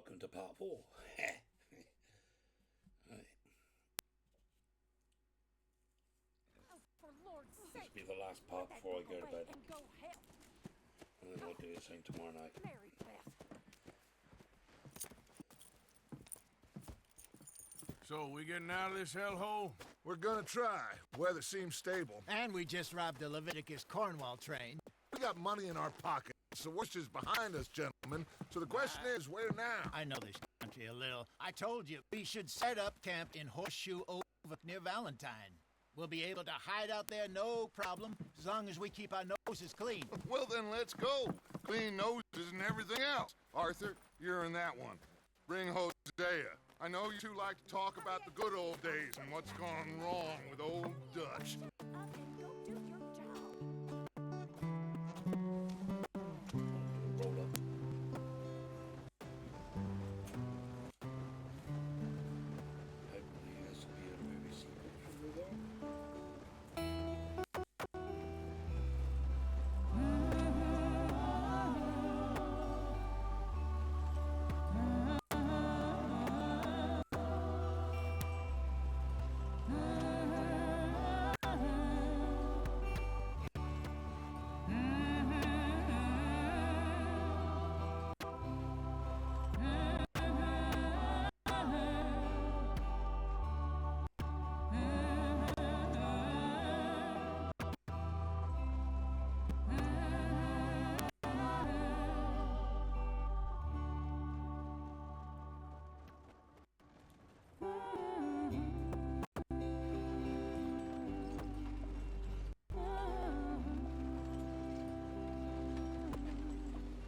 welcome to part 4. Right. Oh, for Lord's This sake! will be the last part before I go to bed. And go help. And then I'll do the same tomorrow night. Mary Beth. So, we getting out of this hellhole? We're gonna try. Weather seems stable. And we just robbed the Leviticus Cornwall train. We got money in our pocket. The worst is behind us, gentlemen. So the question is, where now? I know this country a little. I told you, we should set up camp in Horseshoe Over near Valentine. We'll be able to hide out there, no problem, as long as we keep our noses clean. Well, then let's go. Clean noses and everything else. Arthur, you're in that one. Bring Hosea. I know you two like to talk about the good old days and what's gone wrong with old Dutch. Up and go do your job. Roll up. Hopefully this will be a movie sequel from the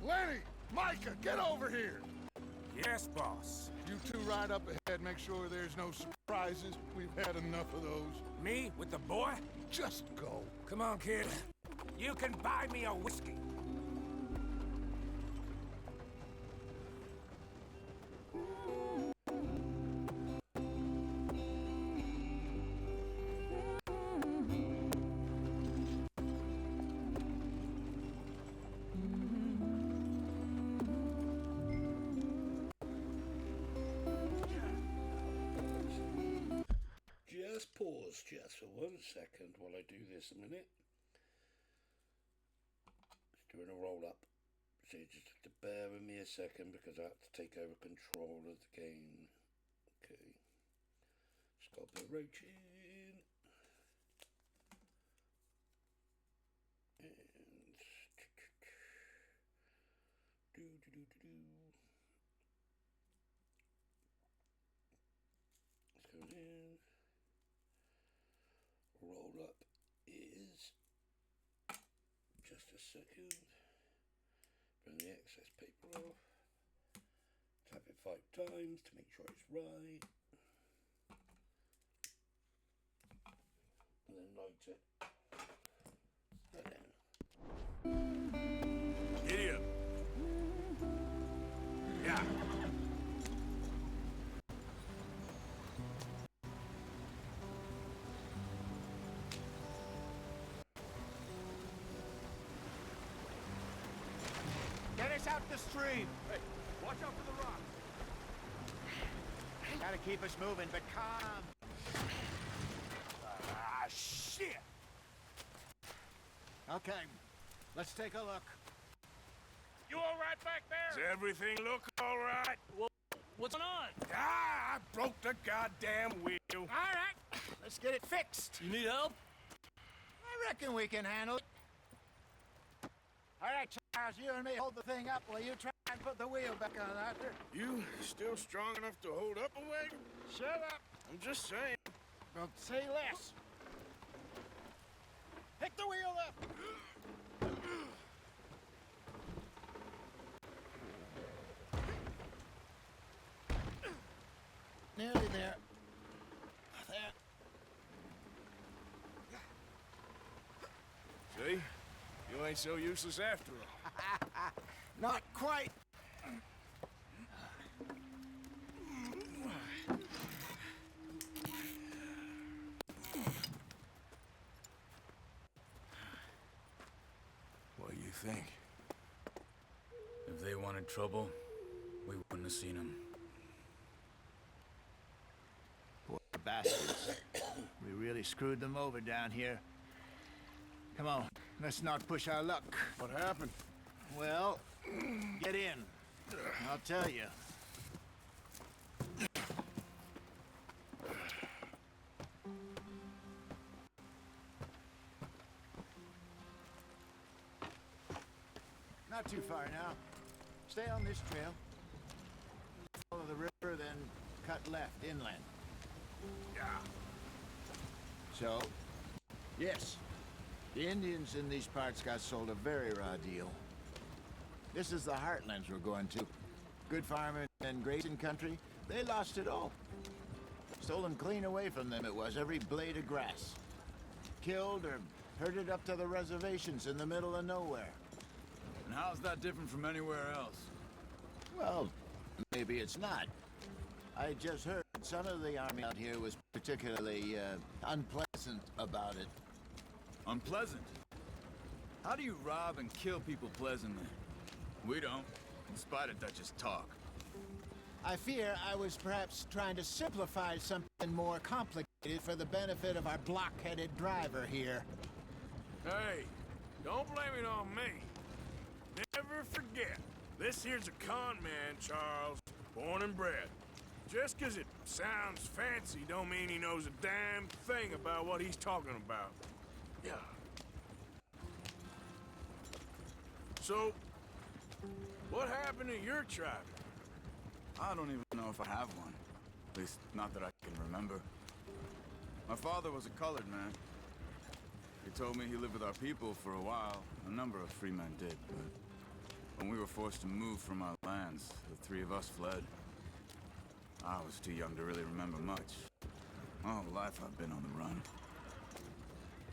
Lenny! Micah, get over here! Yes, boss. You two ride up ahead, make sure there's no surprises. We've had enough of those. Me with the boy? Just go. Come on, kid. You can buy me a whiskey. Just pause just for 1 second while I do this a minute. Just doing a roll up. So you just have to bear with me a second because I have to take over control of the game. Okay. Just got to put roach in. And do. Let's go in. Roll up is just a second. Bring the excess paper off. Tap it 5 times to make sure it's right. And then light it. And then Idiot. Yeah. Get us out the stream. Hey, watch out for the rocks. Gotta keep us moving, but calm. Ah, shit! Okay, let's take a look. You all right back there? Does everything look all right? What's going on? Ah, I broke the goddamn wheel. All right, let's get it fixed. You need help? I reckon we can handle it. All right, Charles, you and me hold the thing up while you try and put the wheel back on, Arthur. You still strong enough to hold up a wagon? Shut up. I'm just saying. Don't say less. Pick the wheel up. Nearly there. There. See? You ain't so useless after all. Not quite. What do you think? If they wanted trouble, we wouldn't have have seen him. Poor bastards. We really screwed them over down here. Come on, let's not push our luck. What happened? Well, get in. I'll tell you. Not too far now. Stay on this trail. Follow the river, then cut left inland. Yeah. So, yes, the Indians in these parts got sold a very raw deal. This is the heartlands we're going to. Good farming and grazing country, they lost it all. Stolen clean away from them it was, every blade of grass. Killed or herded up to the reservations in the middle of nowhere. And how's that different from anywhere else? Well, maybe it's not. I just heard some of the army out here was particularly unpleasant about it. Unpleasant? How do you rob and kill people pleasantly? We don't, in spite of Dutch's talk. I fear I was perhaps trying to simplify something more complicated for the benefit of our blockheaded driver here. Hey, don't blame it on me. Never forget, this here's a con man, Charles, born and bred. Just 'cause it sounds fancy don't mean he knows a damn thing about what he's talking about. Yeah. So, what happened to your tribe? I don't even know if I have one. At least, not that I can remember. My father was a colored man. He told me he lived with our people for a while. A number of free men did, but when we were forced to move from our lands, the three of us fled. I was too young to really remember much. My whole life I've been on the run.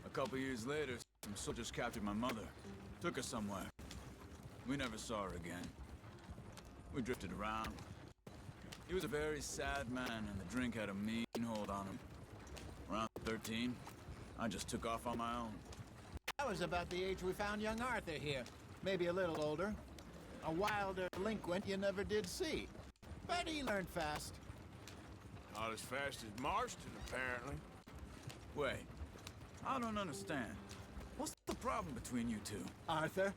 A couple years later, some soldiers captured my mother. Took her somewhere. We never saw her again. We drifted around. He was a very sad man, and the drink had a mean hold on him. Around 13, I just took off on my own. That was about the age we found young Arthur here. Maybe a little older. A wilder delinquent you never did see. But he learned fast. Not as fast as Marston, apparently. Wait, I don't understand. What's the problem between you two? Arthur?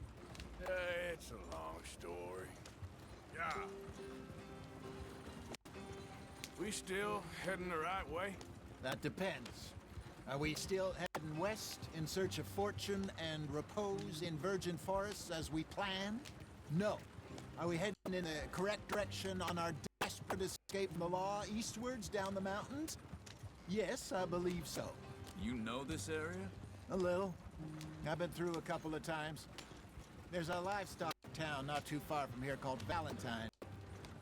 It's a long story. Yeah. We still heading the right way? That depends. Are we still heading west in search of fortune and repose in virgin forests as we planned? No. Are we heading in the correct direction on our desperate escape from the law eastwards down the mountains? Yes, I believe so. You know this area? A little. I've been through a couple of times. There's a livestock town not too far from here called Valentine.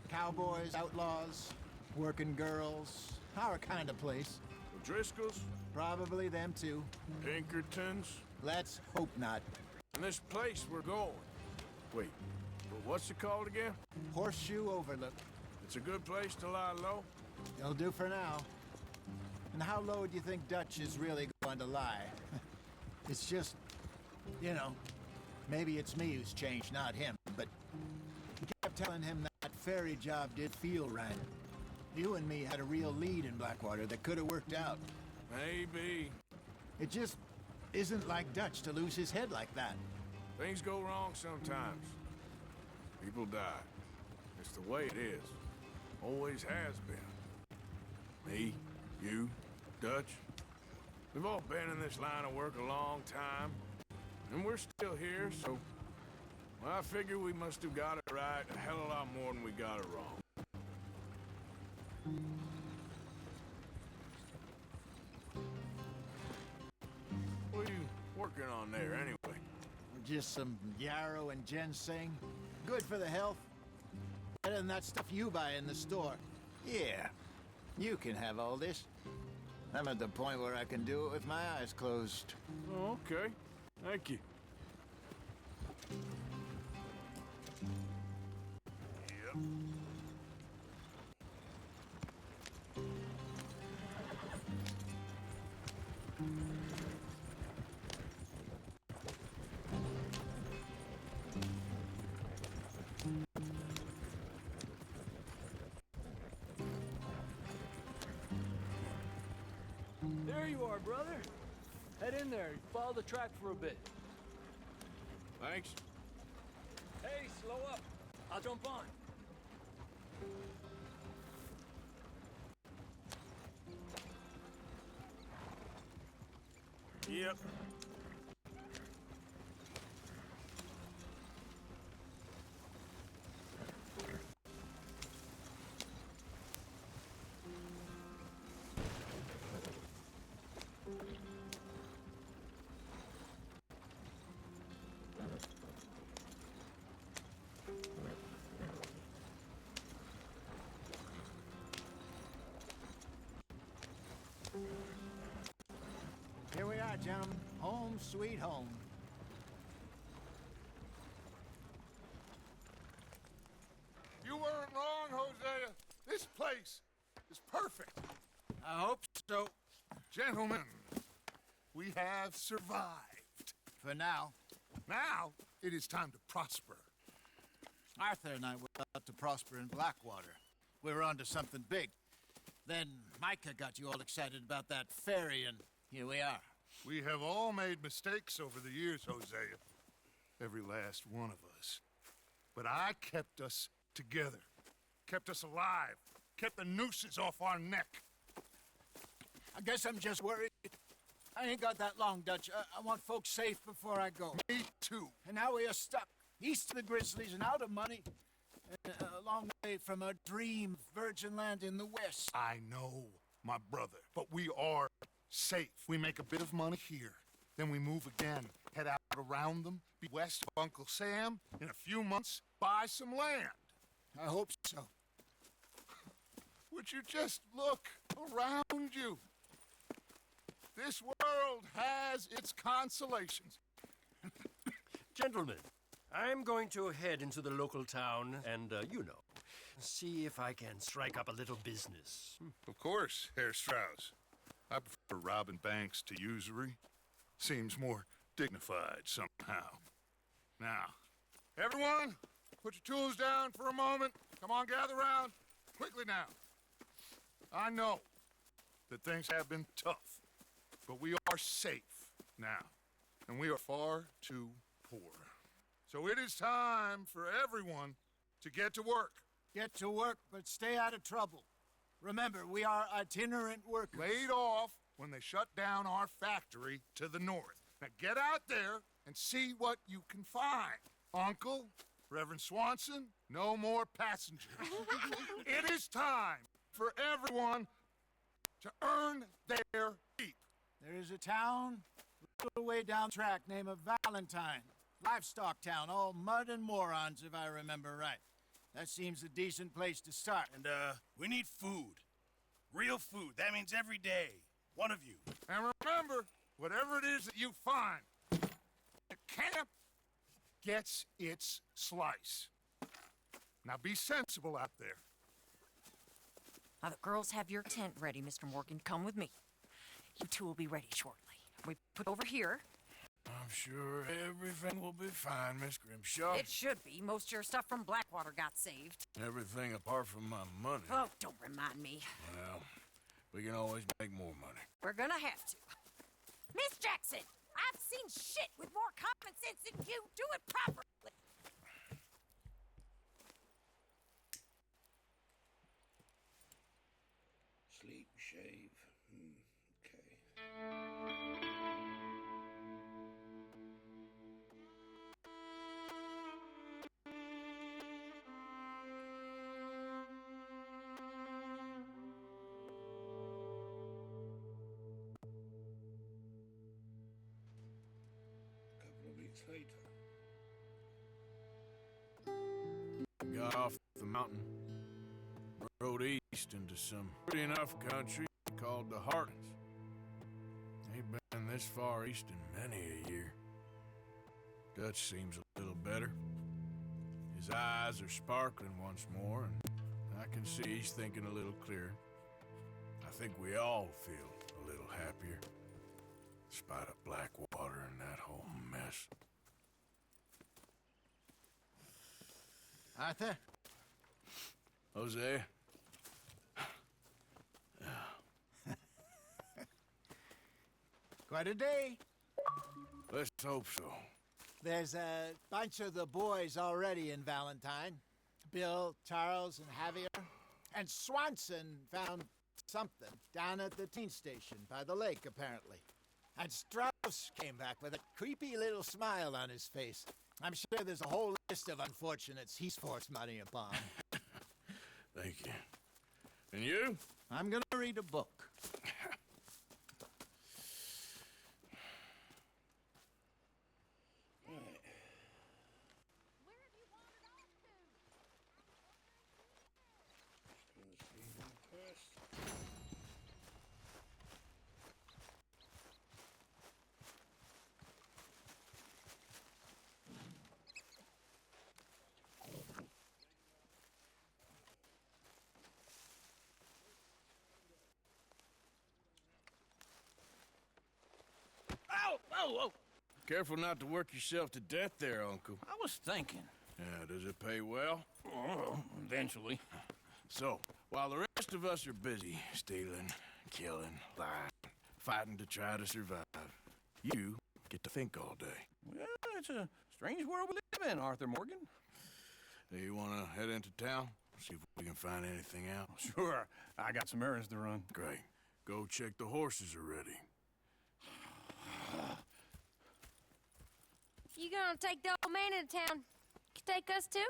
Cowboys, outlaws, working girls, our kind of place. Driscoll's? Probably them too. Pinkertons? Let's hope not. And this place we're going. Wait, but what's it called again? Horseshoe Overlook. It's a good place to lie low? It'll do for now. And how low do you think Dutch is really going to lie? It's just, you know, maybe it's me who's changed, not him, but he kept telling him that ferry job did feel right. You and me had a real lead in Blackwater that could have worked out. Maybe. It just isn't like Dutch to lose his head like that. Things go wrong sometimes. People die. It's the way it is. Always has been. Me, you, Dutch. We've all been in this line of work a long time. And we're still here, so... Well, I figure we must have got it right a hell of a lot more than we got it wrong. What are you working on there, anyway? Just some yarrow and ginseng. Good for the health. Better than that stuff you buy in the store. Yeah, you can have all this. I'm at the point where I can do it with my eyes closed. Oh, okay. Thank you. Yep. you are, brother. Head in there. Follow the track for a bit. Thanks. Hey, slow up. I'll jump on. Yep. Here we are, gentlemen. Home sweet home. You weren't wrong, Hosea. This place is perfect. I hope so. Gentlemen, we have survived. For now. Now, it is time to prosper. Arthur and I were about to prosper in Blackwater. We were onto something big. Then Micah got you all excited about that ferry, and here we are. We have all made mistakes over the years, Hosea. Every last one of us. But I kept us together. Kept us alive. Kept the nooses off our neck. I guess I'm just worried. I ain't got that long, Dutch. I want folks safe before I go. Me too. And now we are stuck east of the Grizzlies and out of money. A long way from a dream virgin land in the west. I know, my brother, but we are safe. We make a bit of money here. Then we move again, head out around them, be west of Uncle Sam. In a few months, buy some land. I hope so. Would you just look around you? This world has its consolations. Gentlemen, I'm going to head into the local town and, see if I can strike up a little business. Of course, Herr Strauss. I prefer robbing banks to usury. Seems more dignified somehow. Now, everyone, put your tools down for a moment. Come on, gather round. Quickly now. I know that things have been tough, but we are safe now, and we are far too poor. So it is time for everyone to get to work. Get to work, but stay out of trouble. Remember, we are itinerant workers. Laid off when they shut down our factory to the north. Now get out there and see what you can find. Uncle, Reverend Swanson, no more passengers. It is time for everyone to earn their keep. There is a town a little way down track named Valentine. Livestock town, all mud and morons, if I remember right. That seems a decent place to start. And, we need food. Real food. That means every day. One of you. And remember, whatever it is that you find, the camp gets its slice. Now be sensible out there. Now, the girls have your tent ready, Mr. Morgan. Come with me. You two will be ready shortly. We put over here. I'm sure everything will be fine, Miss Grimshaw. It should be. Most of your stuff from Blackwater got saved. Everything apart from my money. Oh, don't remind me. Well, we can always make more money. We're gonna have to. Miss Jackson, I've seen shit with more common sense than you. Do it properly. Sleep, shave. Okay. Couple of weeks later. Got off the mountain, rode east into some pretty enough country called the Heartlands. Ain't been this far east in many a year. Dutch seems a little better. His eyes are sparkling once more, and I can see he's thinking a little clearer. I think we all feel a little happier, in spite of Blackwater and that whole mess. Arthur? Jose? Quite a day. Let's hope so. There's a bunch of the boys already in Valentine. Bill, Charles, and Javier. And Swanson found something down at the train station by the lake, apparently. And Strauss came back with a creepy little smile on his face. I'm sure there's a whole list of unfortunates he's forced money upon. Thank you. And you? I'm gonna read a book. Whoa! Careful not to work yourself to death there, Uncle. I was thinking. Yeah, does it pay well? Oh, eventually. So, while the rest of us are busy stealing, killing, lying, fighting to try to survive, you get to think all day. Well, it's a strange world we live in, Arthur Morgan. Do you want to head into town? See if we can find anything out? Sure, I got some errands to run. Great. Go check the horses are ready. You gonna take the old man into town? You take us too?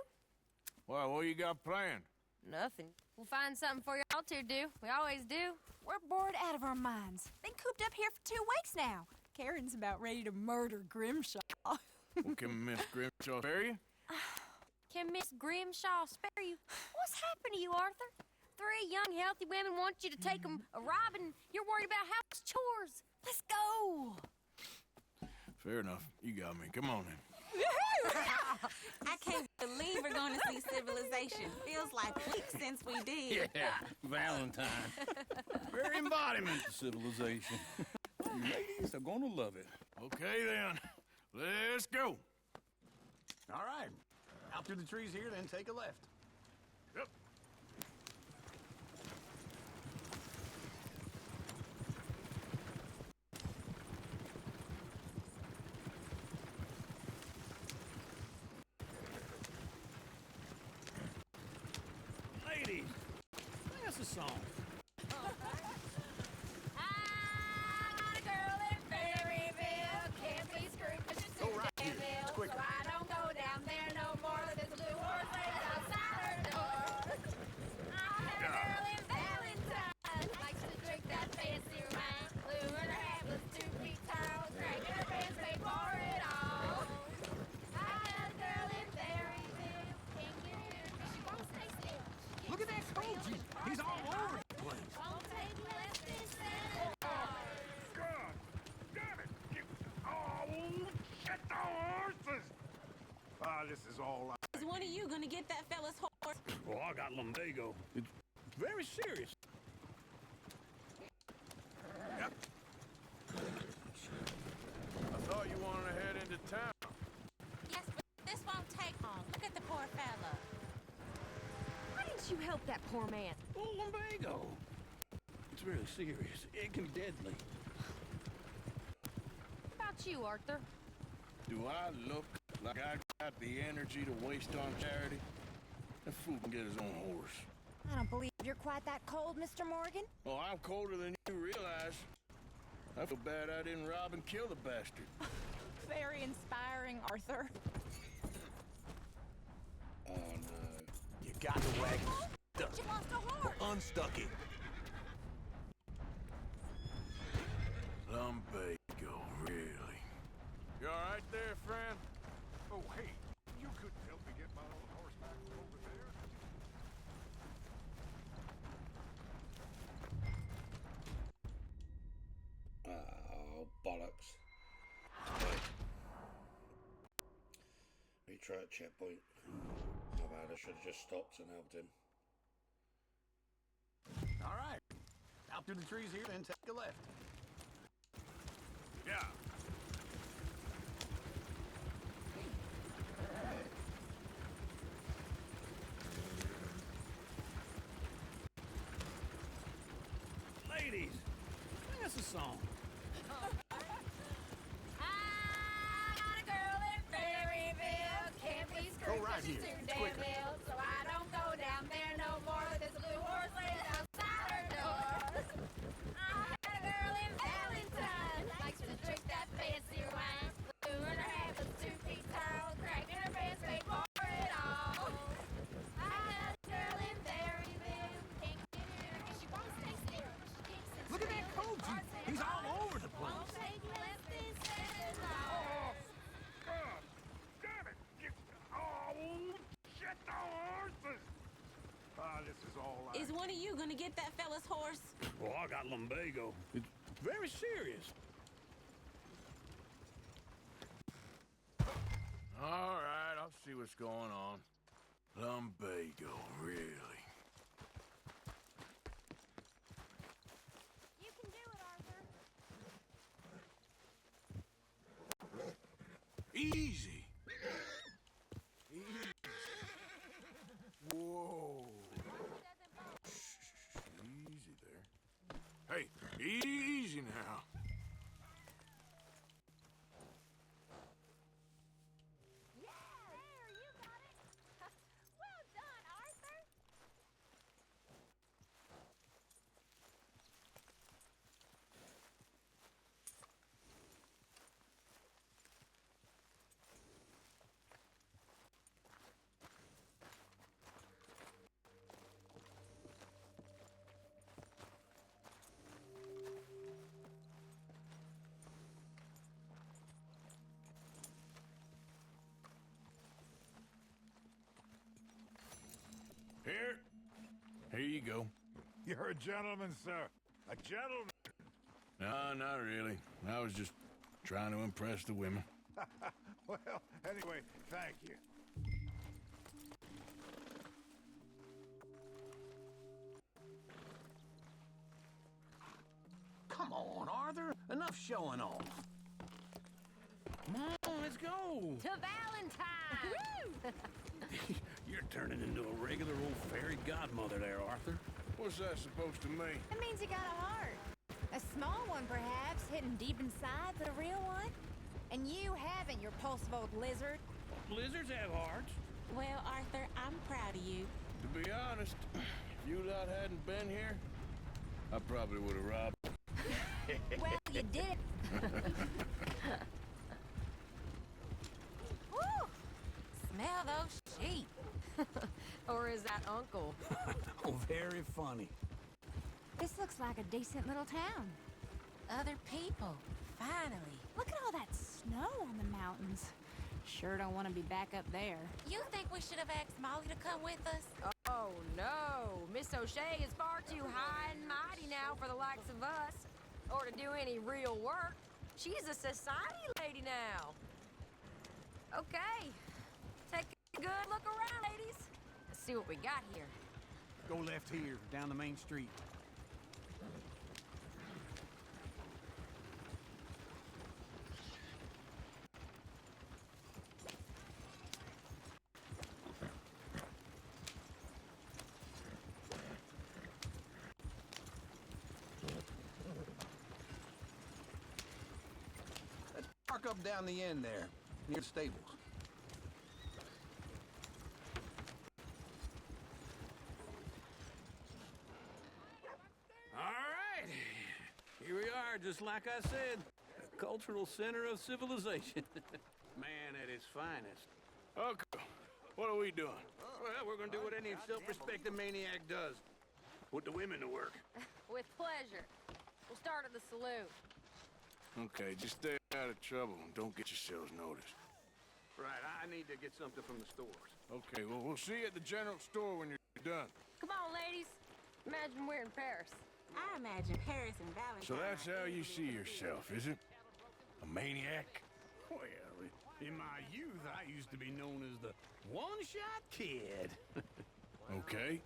Well, what you got planned? Nothing. We'll find something for y'all to do. We always do. We're bored out of our minds. Been cooped up here for 2 weeks now. Karen's about ready to murder Grimshaw. Well, can Miss Grimshaw spare you? Can Miss Grimshaw spare you? What's happened to you, Arthur? 3 young, healthy women want you to take them a robbing. You're worried about house chores. Let's go. Fair enough. You got me. Come on then. I can't believe we're going to see civilization. Feels like weeks since we did. Yeah, Valentine. Very embodiment of civilization. You ladies are gonna love it. Okay then. Let's go. All right. Out through the trees here, then take a left. Yep. Ladies, sing us a song. Look at that Koji. He's all over the place. God damn it! Oh, shit, the horses! Ah, this is all Is one of you going to get that fella's horse? Oh, I got lumbago. It's very serious. Yep. I thought you wanted to head into town. Yes, but this won't take long. Look at the poor fella. Why didn't you help that poor man? Oh, lumbago. It's really serious. It can be deadly. What about you, Arthur? Do I look like I got the energy to waste on charity? That fool can get his own horse. I don't believe you're quite that cold, Mr. Morgan. Oh, I'm colder than you realize. I feel bad I didn't rob and kill the bastard. Very inspiring, Arthur. Oh no. You got the wagon stuck. You lost a horse. Unstuck it. Lumbago, really? You all right there, friend? Oh, hey, you couldn't help me get my old horse back from over there? Oh, bollocks. Right. Retry at checkpoint. My bad, I should have just stopped and helped him. All right. Out through the trees here, then take a left. Yeah. Ladies, sing us a song. is all I... Is one of you gonna get that fella's horse? Well, I got lumbago. It's very serious. All right, I'll see what's going on. Lumbago, really? You can do it, Arthur. Easy. Easy. Whoa. Easy there. Hey, easy now. There, you got it. Well done, Arthur. Here you go. You're a gentleman, sir. A gentleman. No, not really. I was just trying to impress the women. Well, anyway, thank you. Come on, Arthur. Enough showing off. Come on, let's go. To Valentine! You're turning into a regular old fairy godmother there, Arthur. What's that supposed to mean? It means you got a heart. A small one, perhaps, hidden deep inside, but a real one. And you haven't, you repulsive old lizard. Lizards have hearts. Well, Arthur, I'm proud of you. To be honest, if you lot hadn't been here, I probably would have robbed. Well, you did. Woo! Smell those sheep. Or is that Uncle? Oh, very funny. This looks like a decent little town. Other people. Finally. Look at all that snow on the mountains. Sure don't want to be back up there. You think we should have asked Molly to come with us? Oh, no. Miss O'Shea is far too high and mighty now for the likes of us. Or to do any real work. She's a society lady now. Okay. Take a good look around, ladies. Let's see what we got here. Go left here, down the main street. Let's park up down the end there, near the stables. All right. Here we are, just like I said. A cultural center of civilization. Man at his finest. Okay, what are we doing? Well, we're gonna do what any self-respecting maniac does. Put the women to work. With pleasure. We'll start at the saloon. Okay, just stay out of trouble and don't get yourselves noticed. Right, I need to get something from the stores. Okay, well, we'll see you at the general store when you're done. Come on, ladies. Imagine we're in Paris. I imagine Paris and Valentine. So that's how you see yourself, is it? A maniac? Well, in my youth, I used to be known as the one-shot kid. Okay.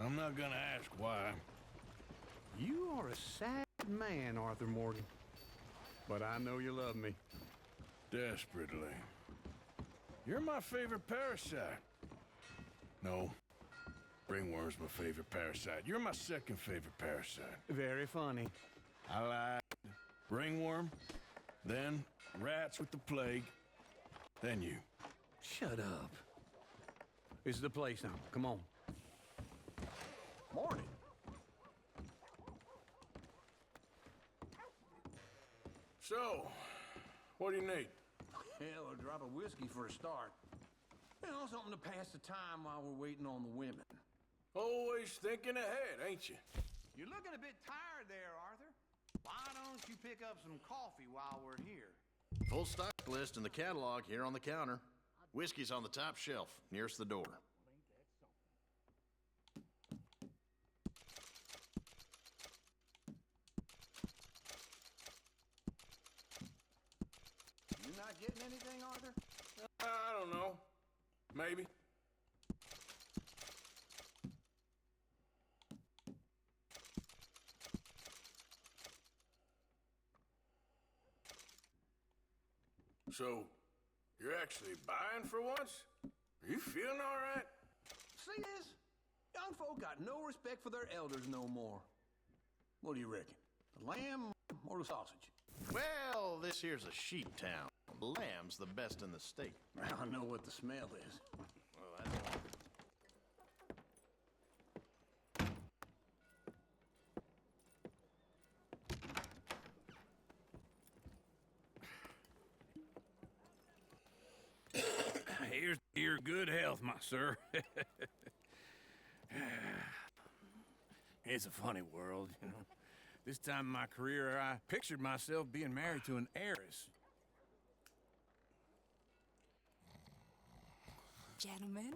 I'm not gonna ask why. You are a sad man, Arthur Morgan. But I know you love me. Desperately. You're my favorite parasite. No. Ringworm's my favorite parasite. You're my second favorite parasite. Very funny. I lied. Ringworm, then rats with the plague, then you. Shut up. This is the place now. Come on. Morning. So, what do you need? Hell, a drop of whiskey for a start. You know, something to pass the time while we're waiting on the women. Always thinking ahead, ain't you? You're looking a bit tired there, Arthur. Why don't you pick up some coffee while we're here? Full stock list in the catalog here on the counter. Whiskey's on the top shelf, nearest the door. getting anything, Arthur? I don't know. Maybe. So, you're actually buying for once? Are you feeling all right? See this? Young folk got no respect for their elders no more. What do you reckon? The lamb or the sausage? Well, this here's a sheep town. The lamb's the best in the state. Well, I know what the smell is. Well, that's... Here's your good health, my sir. It's a funny world, you know. This time in my career, I pictured myself being married to an heiress. Gentlemen,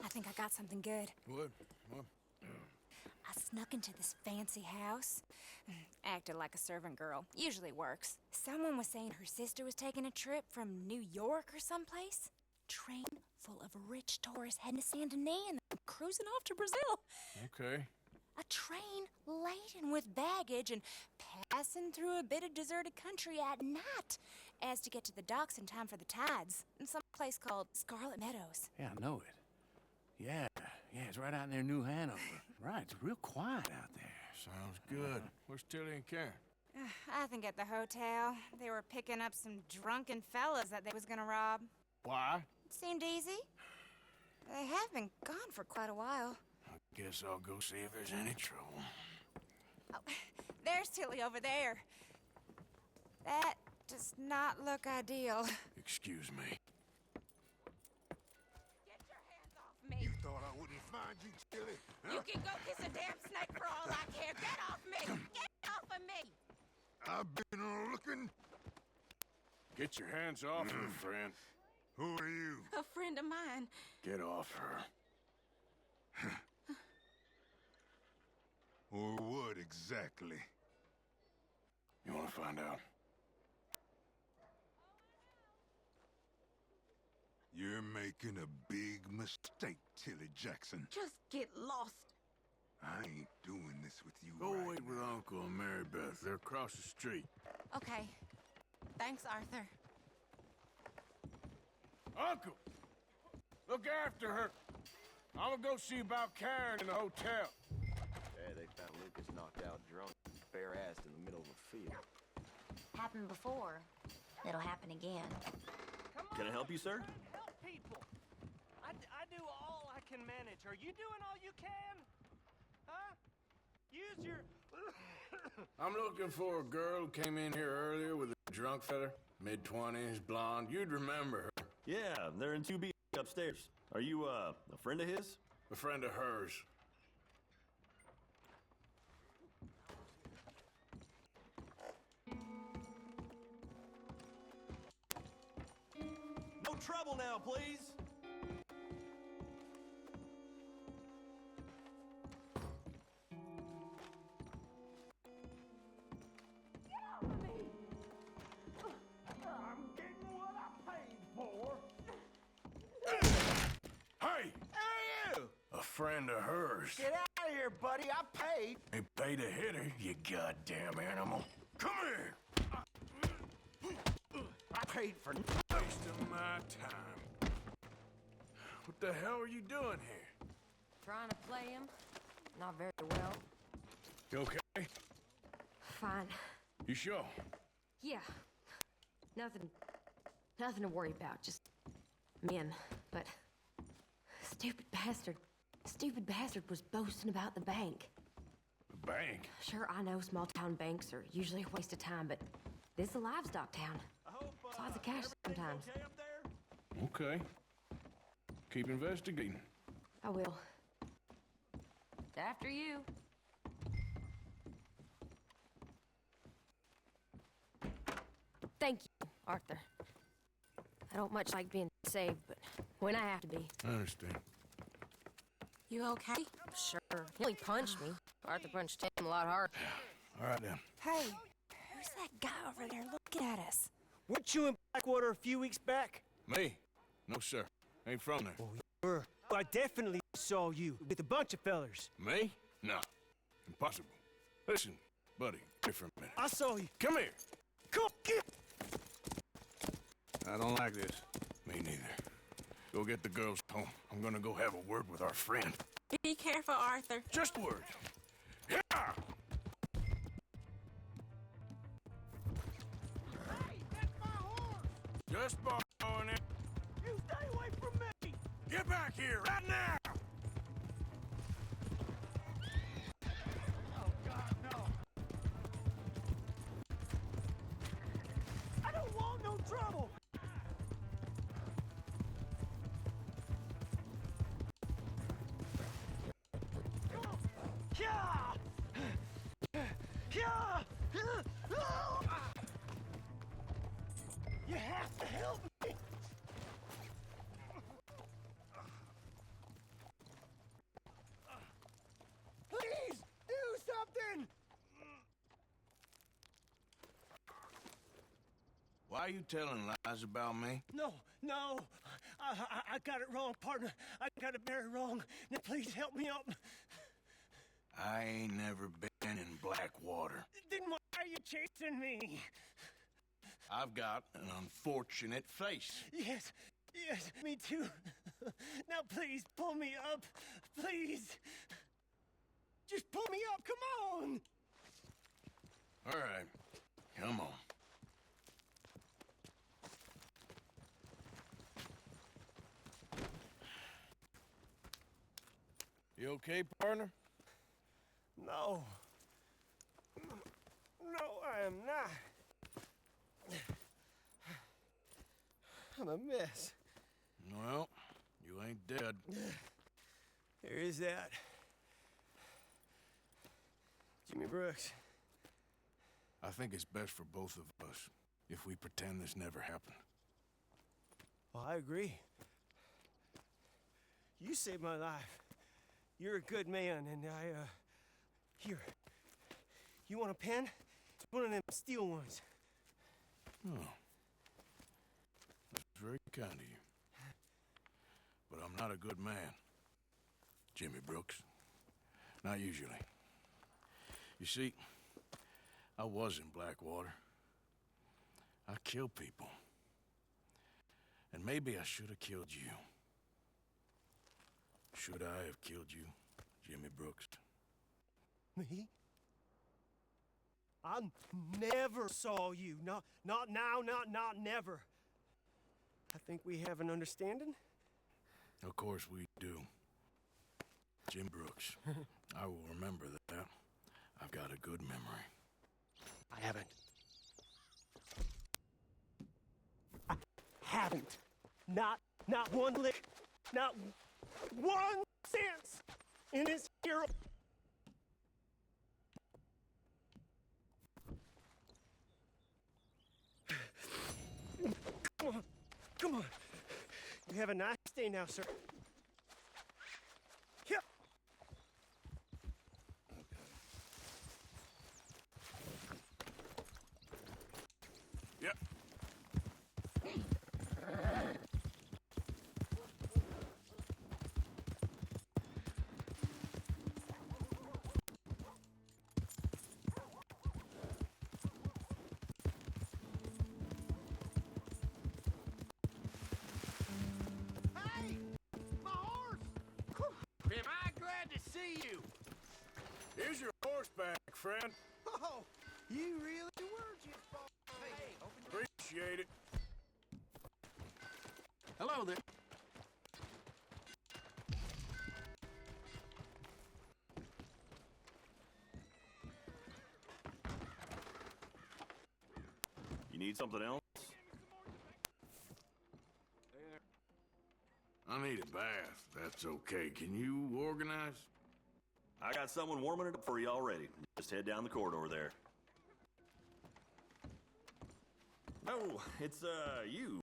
I think I got something good. What? I snuck into this fancy house. Acted like a servant girl. Usually works. Someone was saying her sister was taking a trip from New York or someplace. Train full of rich tourists heading to Saint Denis and then cruising off to Brazil. Okay. A train laden with baggage and passing through a bit of deserted country at night as to get to the docks in time for the tides in some place called Scarlet Meadows. Yeah, I know it. Yeah, it's right out near New Hanover. Right, it's real quiet out there. Sounds good. Where's Tilly and Karen? I think at the hotel. They were picking up some drunken fellas that they was gonna rob. Why? Seemed easy. They have been gone for quite a while. I guess I'll go see if there's any trouble. Oh, there's Tilly over there. That does not look ideal. Excuse me. Get your hands off me. You thought I wouldn't find you, Tilly? Huh? You can go kiss a damn snake for all I care. Get off me! Get off of me! I've been looking. Get your hands off her, friend. Who are you? A friend of mine. Get off her. Or what exactly? You want to find out? You're making a big mistake, Tilly Jackson. Just get lost. I ain't doing this with you Go right wait with Uncle and Mary Beth. They're across the street. Okay. Thanks, Arthur. Uncle! Look after her. I'm gonna go see about Karen in the hotel. Yeah, they found Lucas knocked out drunk, bare-assed in the middle of a field. Happened before. It'll happen again. Can I help you, sir? Help people. I do all I can manage. Are you doing all you can? Huh? Use your... I'm looking for a girl who came in here earlier with a drunk fella. Mid-20s, blonde. You'd remember her. Yeah, they're in 2B upstairs. Are you, a friend of his? A friend of hers. No trouble now, please. I'm getting what I paid for. Hey! Hey, you! A friend of hers. Get out of here, buddy. I paid. They paid to hit her, you goddamn animal. Come here! I paid for... Wasting my time. What the hell are you doing here? Trying to play him. Not very well. You okay? Fine. You sure? Yeah. Nothing to worry about. Just men. But stupid bastard was boasting about the bank. The bank? Sure, I know small town banks are usually a waste of time, but this is a livestock town. Lots of cash sometimes. Okay. Keep investigating. I will. After you. Thank you, Arthur. I don't much like being saved, but when I have to be. I understand. You okay? Sure. He only punched me. Arthur punched him a lot harder. All right, then. Hey, who's that guy over there looking at us? Weren't you in Blackwater a few weeks back? Me? No, sir. Ain't from there. Oh, you were. I definitely saw you with a bunch of fellers. Me? No. Impossible. Listen, buddy, wait for a minute. I saw you. Come here. Come get. I don't like this. Me neither. Go get the girls home. I'm gonna go have a word with our friend. Be careful, Arthur. Just a word. Yeah! Hey, that's my horse! Just borrowing it. You stay away from me! Get back here, right now! Oh, God, no. I don't want no trouble! You have to help me! Please, do something! Why are you telling lies about me? No, I got it wrong, partner. I got it very wrong. Now please help me up. I ain't never been in Blackwater. Then why are you chasing me? I've got an unfortunate face. Yes, me too. Now please, pull me up. Please. Just pull me up, come on! All right, come on. You okay, partner? No. No, I am not. I'm a mess. Well, you ain't dead. There is that. Jimmy Brooks. I think it's best for both of us if we pretend this never happened. Well, I agree. You saved my life. You're a good man, and here. You want a pen? It's one of them steel ones. Oh. That's very kind of you. But I'm not a good man, Jimmy Brooks. Not usually. You see, I was in Blackwater. I killed people. And maybe I should have killed you. Should I have killed you, Jimmy Brooks? Me? I never saw you. Not now, not never. I think we have an understanding? Of course we do. Jim Brooks. I will remember that. I've got a good memory. I haven't. Haven't. Not one lick. Not 1 cent in this hero. Come on. You have a nice day now, sir. Yep. Yep. Am I glad to see you? Here's your horseback, friend. Oh, you really were just Appreciate it. Hello there. You need something else? I need a bath. That's okay. Can you organize? I got someone warming it up for you already. Just head down the corridor there. Oh, it's, you.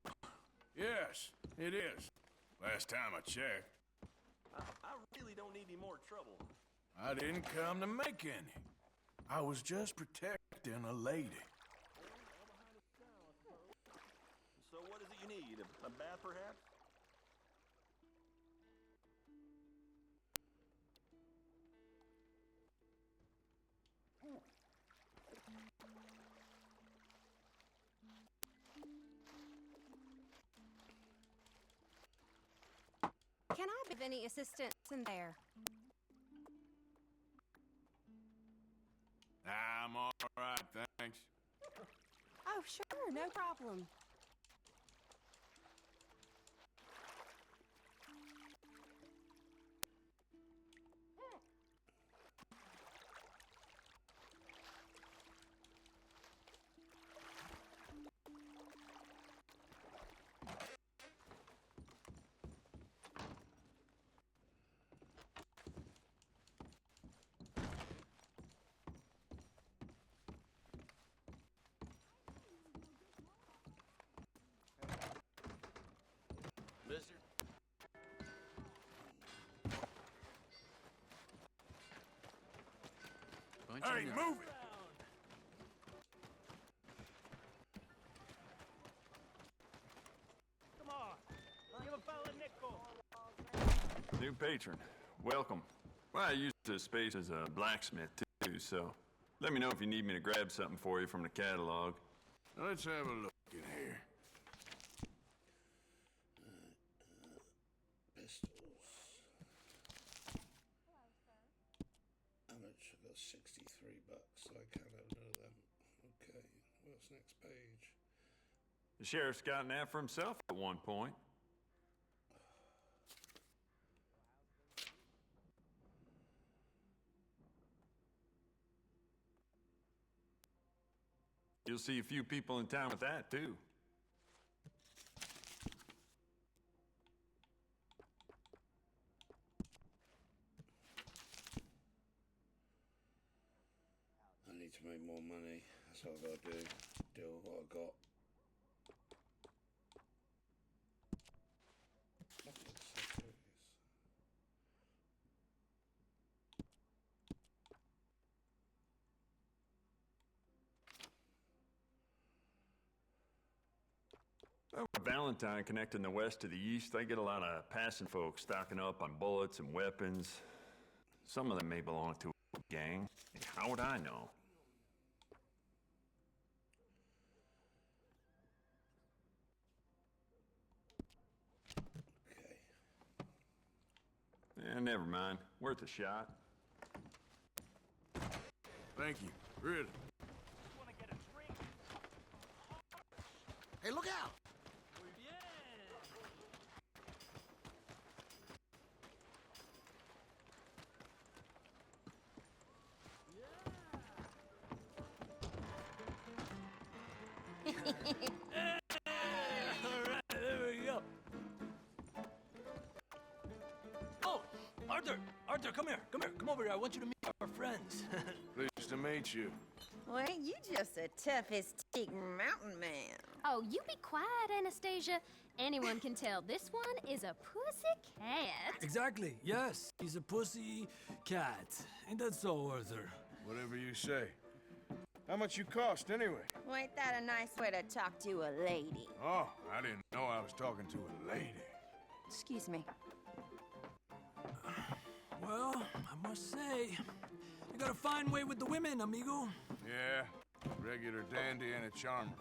Yes, it is. Last time I checked. I really don't need any more trouble. I didn't come to make any. I was just protecting a lady. A bath, perhaps? Can I be of any assistance in there? I'm all right, thanks. Oh, sure, no problem. Mister? Hey, move it! Come on. Give a fella a nickel. New patron, welcome. Well, I use this space as a blacksmith, too, so let me know if you need me to grab something for you from the catalog. Let's have a look in here. Pistols. How much? I got 63 bucks, so I can't have none of them. Okay, what's next page? The sheriff's gotten that for himself at one point. You'll see a few people in town with that, too. I need to make more money. That's what I gotta do. Deal with what I got. Well, with Valentine connecting the west to the east, they get a lot of passing folks stocking up on bullets and weapons. Some of them may belong to a gang. How would I know? Okay. Never mind. Worth a shot. Thank you, really. Hey, look out! Alright, there we go. Oh, Arthur! Arthur, come here. Come here. Come over here. I want you to meet our friends. Pleased to meet you. Well, ain't you just the toughest teak mountain man? Oh, you be quiet, Anastasia. Anyone can tell this one is a pussy cat. Exactly. Yes, he's a pussy cat. Ain't that so, Arthur? Whatever you say. How much you cost, anyway? Well, ain't that a nice way to talk to a lady? Oh, I didn't know I was talking to a lady. Excuse me. Well, I must say, you got a fine way with the women, amigo. Yeah, regular dandy and a charmer.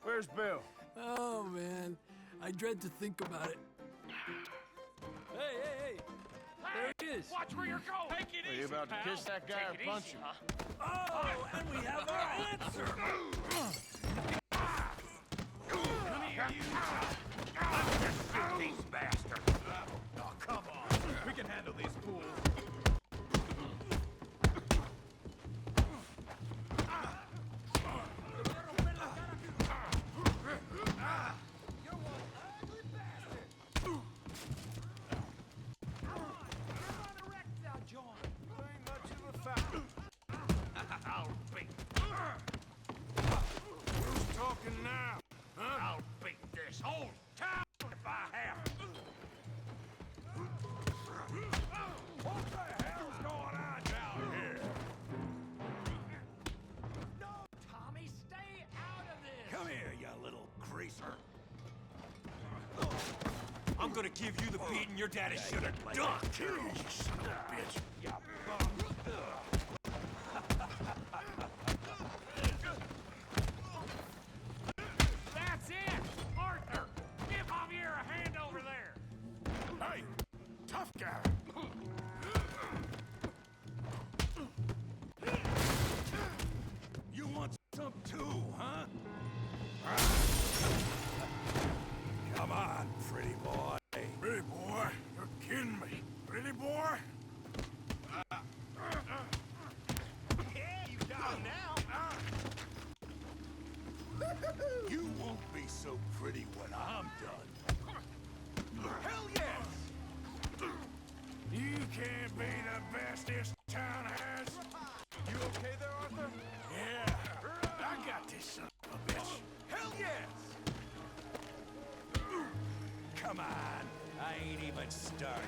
Where's Bill? Oh, man. I dread to think about it. Hey! There he is. Watch where you're going. Take it Are you easy, about to pal. kiss that guy Take it or punch easy, him? huh? Oh, and we have our answer. Come here, you. Let's just shoot these bastards. Oh, come on. We can handle these fools. I'll beat. Who's talking now? Huh? I'll beat this whole town if I have to. gonna give you the beating your daddy should have done. Kill you, you son of a bitch. That's it! Arthur! Give Javier a hand over there! Hey, tough guy. You want some too, huh? Come on, pretty boy. Pretty boy? You're kidding me. Pretty boy? Yeah, you got him now. You won't be so pretty when I'm done. Hell yes! You can't be the best this town has. You okay there, Arthur? Yeah, I got this son of a bitch. Hell yes! Come on, I ain't even started.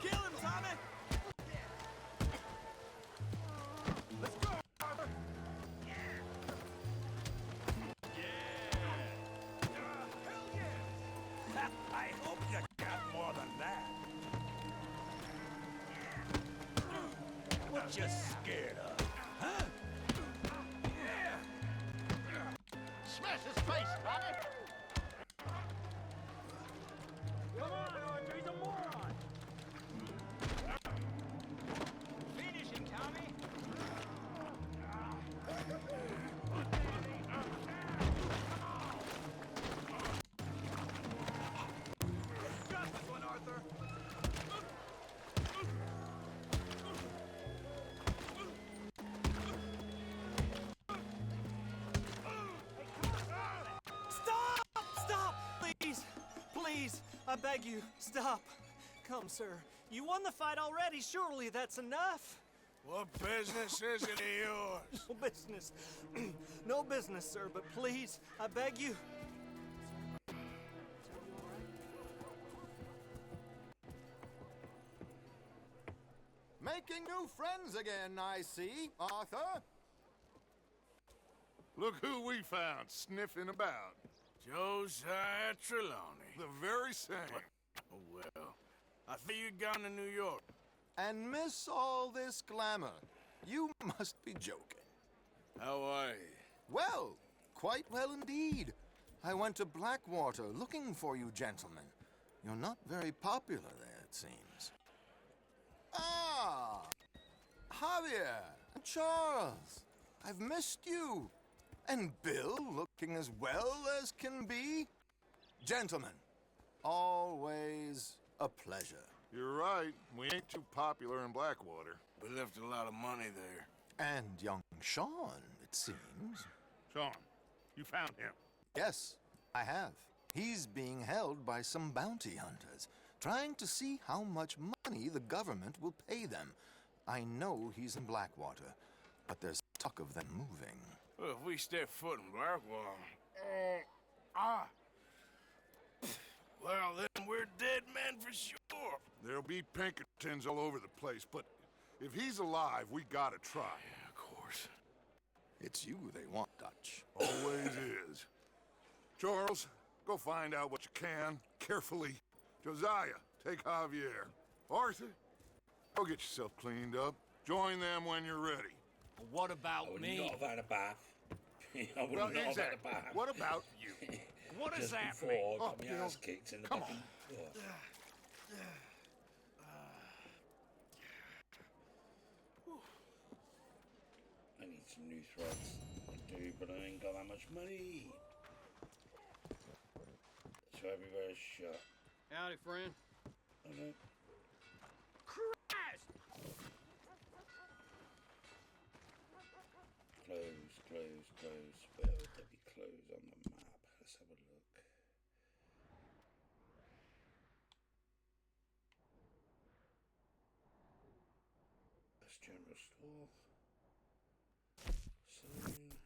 Kill him, Tommy! Let's go, Arthur! Hell yeah! I hope you got more than that. What you scared of, huh? Smash his face, Tommy! Come on, Arthur, he's a moron! Finish him, Tommy! Got this one, Arthur! Stop! Stop! Please! Please! I beg you, stop. Come, sir. You won the fight already. Surely that's enough. What business is it of yours? No business. No business, sir, but please, I beg you. Making new friends again, I see, Arthur. Look who we found sniffing about. Josiah Trelawney. The very same. Oh, well. I think you'd gone to New York. And miss all this glamour. You must be joking. How are you? Well, quite well indeed. I went to Blackwater looking for you gentlemen. You're not very popular there, it seems. Ah! Javier and Charles. I've missed you. And Bill looking as well as can be. Gentlemen, always a pleasure. You're right. We ain't too popular in Blackwater. We left a lot of money there. And young Sean, it seems. Sean, you found him. Yes, I have. He's being held by some bounty hunters, trying to see how much money the government will pay them. I know he's in Blackwater, but there's talk of them moving. Well, if we step foot in Blackwater... Well, then we're dead men for sure. There'll be Pinkertons all over the place, but if he's alive, we gotta try. Yeah, of course. It's you they want, Dutch. Always is. Charles, go find out what you can, carefully. Josiah, take Javier. Arthur, go get yourself cleaned up. Join them when you're ready. What about I would me? not have had a bath. I would Well, not have had exactly. a bath. What about you? What does Just that before mean? I got Oh, my you know, ass kicked in the come back. on. I need some new threads. I do, but I ain't got that much money. So everywhere's shut. Howdy, friend. I know. Christ! Close, close, close. Where would there be close on the map? Let's have a look. That's general store. Saloon.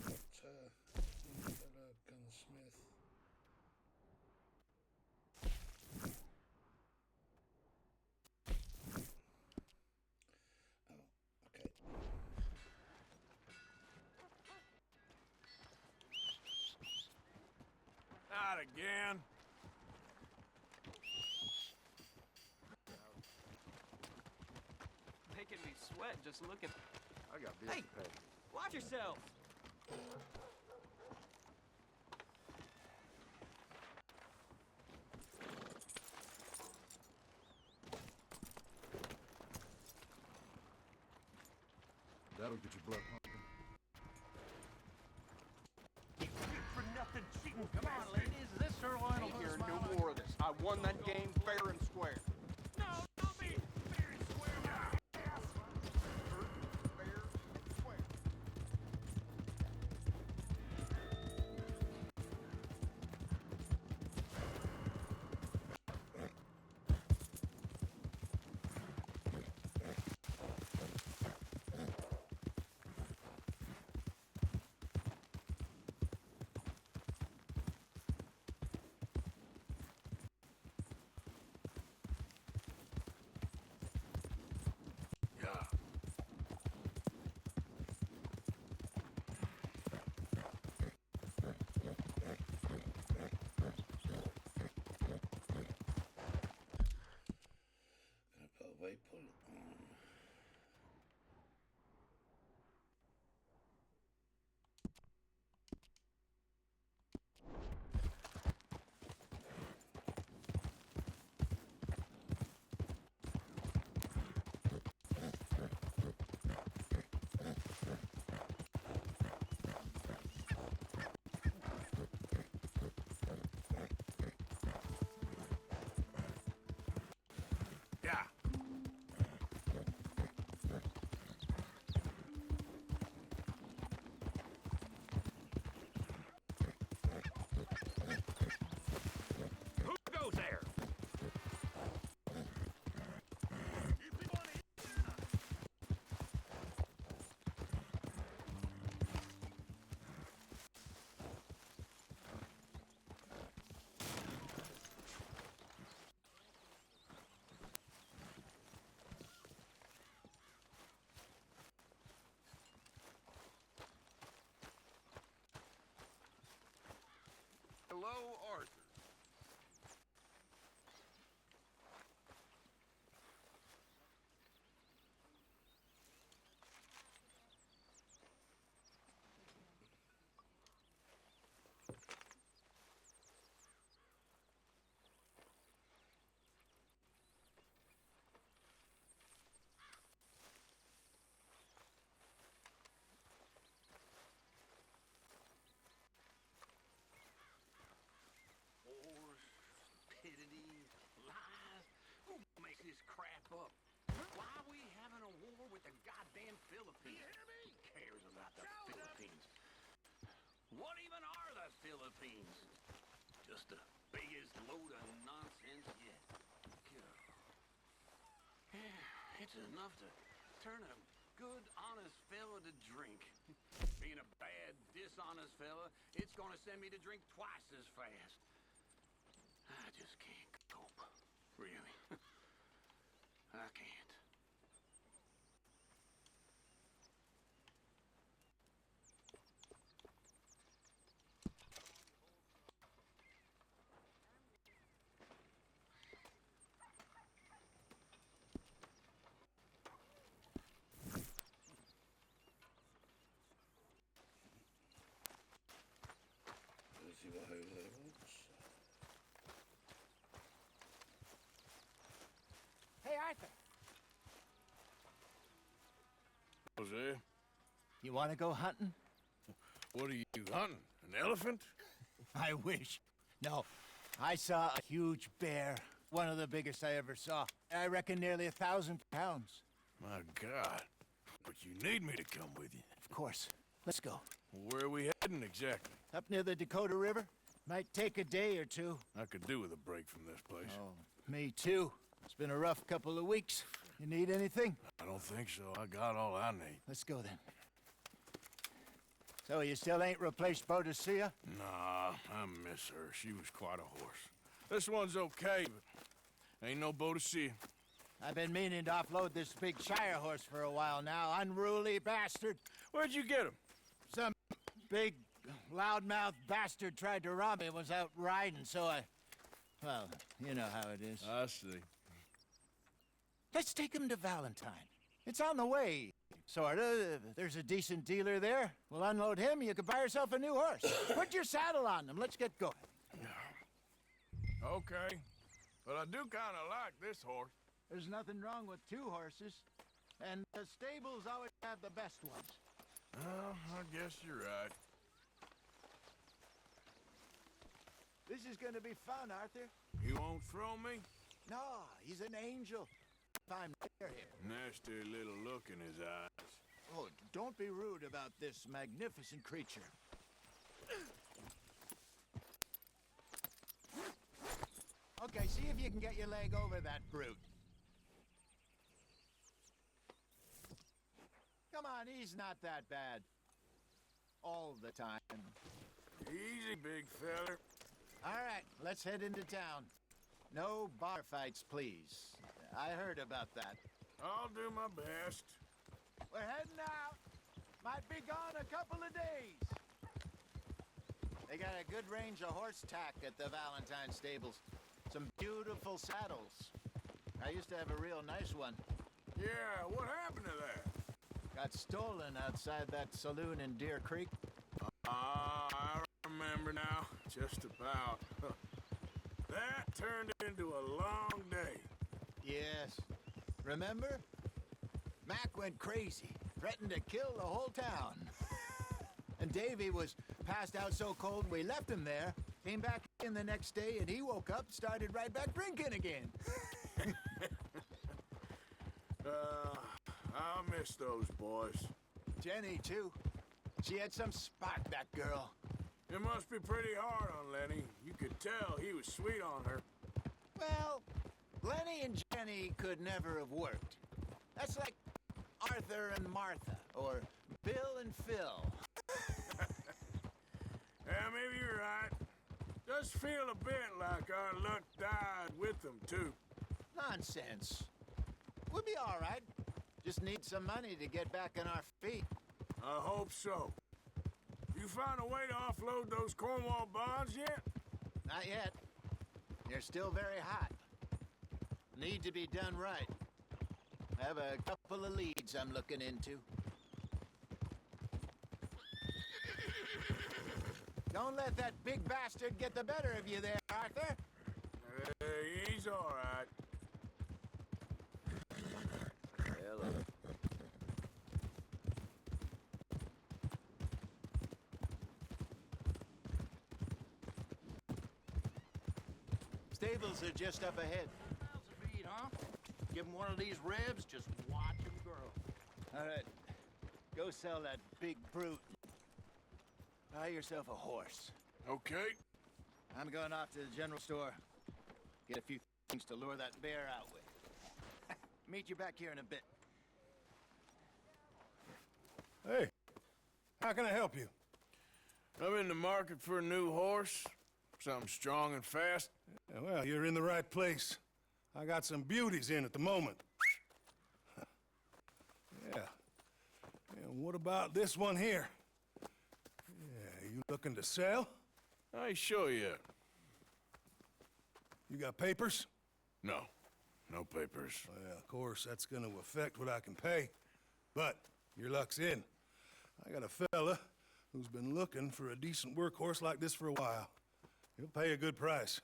Doctor. Fellow gunsmith. Oh, okay. Not again. Making me sweat just looking. I got bills Hey, to pay. watch yourself. That'll get your blood pumping. For nothing cheating. Come on, ladies. Is this sirloin? Ain't hearing no more of this. I won that game fair and square. No, not me. Fair and square. Fair and square. Gonna put a waypoint on. Yeah. Who goes there? Hello, Arthur. War, stupidity, lies. Who makes this crap up? Why are we having a war with the goddamn Philippines? Who cares about the Philippines? What even are the Philippines? Just the biggest load of nonsense yet. God. Yeah, it's enough to turn a good, honest fella to drink. Being a bad, dishonest fella, it's gonna send me to drink twice as fast. I just can't cope. Really. I can't. Let's see what Jose wants. Hey, Arthur. Jose, You want to go hunting? what are you hunting? An elephant? I wish. No. I saw a huge bear. One of the biggest I ever saw. I reckon nearly 1,000 pounds. My God. But you need me to come with you. Of course. Let's go. Where are we heading exactly? Up near the Dakota River. Might take a day or two. I could do with a break from this place. Oh, me too. It's been a rough couple of weeks. You need anything? I don't think so. I got all I need. Let's go then. So you still ain't replaced Boadicea? Nah, I miss her. She was quite a horse. This one's okay, but ain't no Boadicea. I've been meaning to offload this big Shire horse for a while now. Unruly bastard. Where'd you get him? Some big loudmouth bastard tried to rob me was out riding, so I... Well, you know how it is. I see. Let's take him to Valentine. It's on the way. Sorta. There's a decent dealer there. We'll unload him, you can buy yourself a new horse. Put your saddle on him, let's get going. Okay. But I do kind of like this horse. There's nothing wrong with two horses. And the stables always have the best ones. Well, I guess you're right. This is gonna be fun, Arthur. He won't throw me? No, he's an angel. If I'm near him. Nasty little look in his eyes. Oh, don't be rude about this magnificent creature. Okay, see if you can get your leg over that brute. Come on, he's not that bad. All the time. Easy, big feller. All right, let's head into town. No bar fights, please. I heard about that. I'll do my best. We're heading out. Might be gone a couple of days. They got a good range of horse tack at the Valentine stables. Some beautiful saddles. I used to have a real nice one. Yeah, what happened to that? Got stolen outside that saloon in Deer Creek. I remember now. Just about. That turned into a long day. Yes. Remember? Mac went crazy, threatened to kill the whole town. And Davy was passed out so cold we left him there, came back in the next day, and he woke up, started right back drinking again. I miss those boys. Jenny, too. She had some spark, that girl. It must be pretty hard on Lenny. You could tell he was sweet on her. Well, Lenny and Jenny could never have worked. That's like Arthur and Martha, or Bill and Phil. Yeah, maybe you're right. Does feel a bit like our luck died with them, too. Nonsense. We'll be all right. Just need some money to get back on our feet. I hope so. You find a way to offload those Cornwall bonds yet? Not yet. They're still very hot. Need to be done right. I have a couple of leads I'm looking into. Don't let that big bastard get the better of you there, Arthur. He's all right. Hello. Stables are just up ahead. Miles a beat, huh? Give him one of these ribs, just watch him grow. All right. Go sell that big brute. Buy yourself a horse. Okay. I'm going off to the general store. Get a few things to lure that bear out with. Meet you back here in a bit. Hey, how can I help you? I'm in the market for a new horse. Something strong and fast. Yeah, well, you're in the right place. I got some beauties in at the moment. Yeah. And what about this one here? Yeah, you looking to sell? I ain't sure yet. You got papers? No. No papers. Well, of course, that's gonna affect what I can pay. But your luck's in. I got a fella who's been looking for a decent workhorse like this for a while. He'll pay a good price.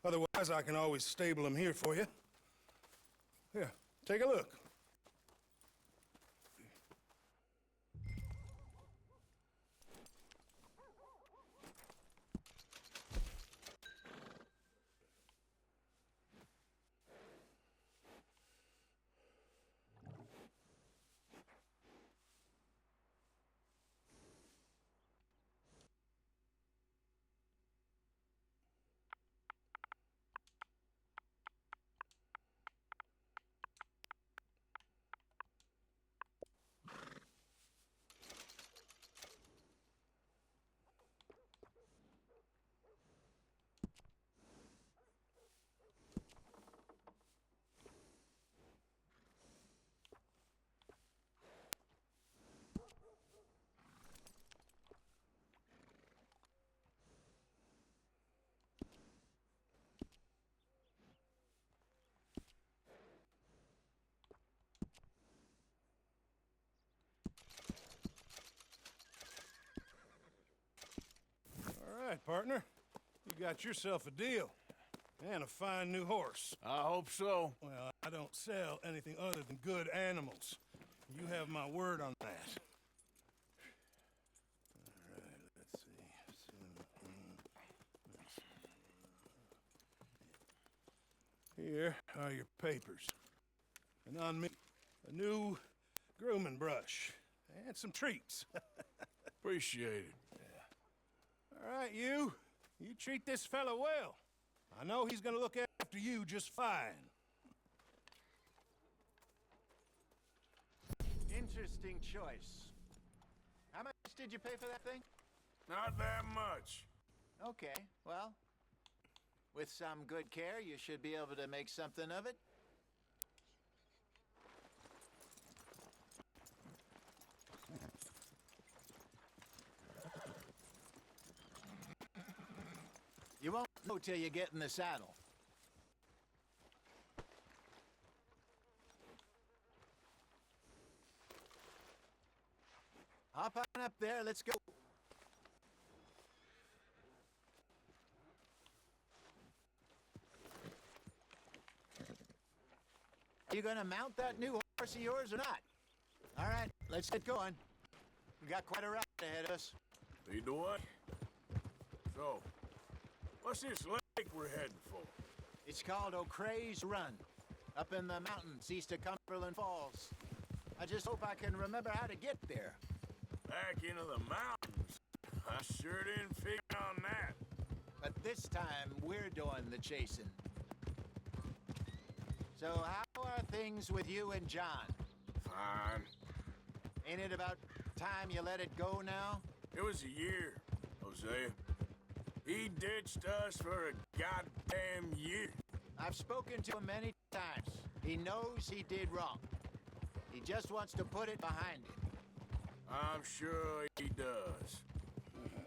Otherwise, I can always stable him here for you. Here, take a look. right, partner. You got yourself a deal. And a fine new horse. I hope so. Well, I don't sell anything other than good animals. You have my word on that. All right, let's see. Here are your papers. And on me, a new grooming brush. And some treats. Appreciate it. Yeah. All right, you treat this fella well. I know he's gonna look after you just fine. Interesting choice. How much did you pay for that thing? Not that much. Okay, well, with some good care, you should be able to make something of it. You won't know till you get in the saddle. Hop on up there, let's go. Are you gonna mount that new horse of yours or not? All right, let's get going. We got quite a ride ahead of us. Lead the way. So, what's this lake we're heading for? It's called O'Creagh's Run, up in the mountains east of Cumberland Falls. I just hope I can remember how to get there. Back into the mountains? I sure didn't figure on that. But this time, we're doing the chasing. So how are things with you and John? Fine. Ain't it about time you let it go now? It was a year, Hosea. He ditched us for a goddamn year. I've spoken to him many times. He knows he did wrong. He just wants to put it behind him. I'm sure he does.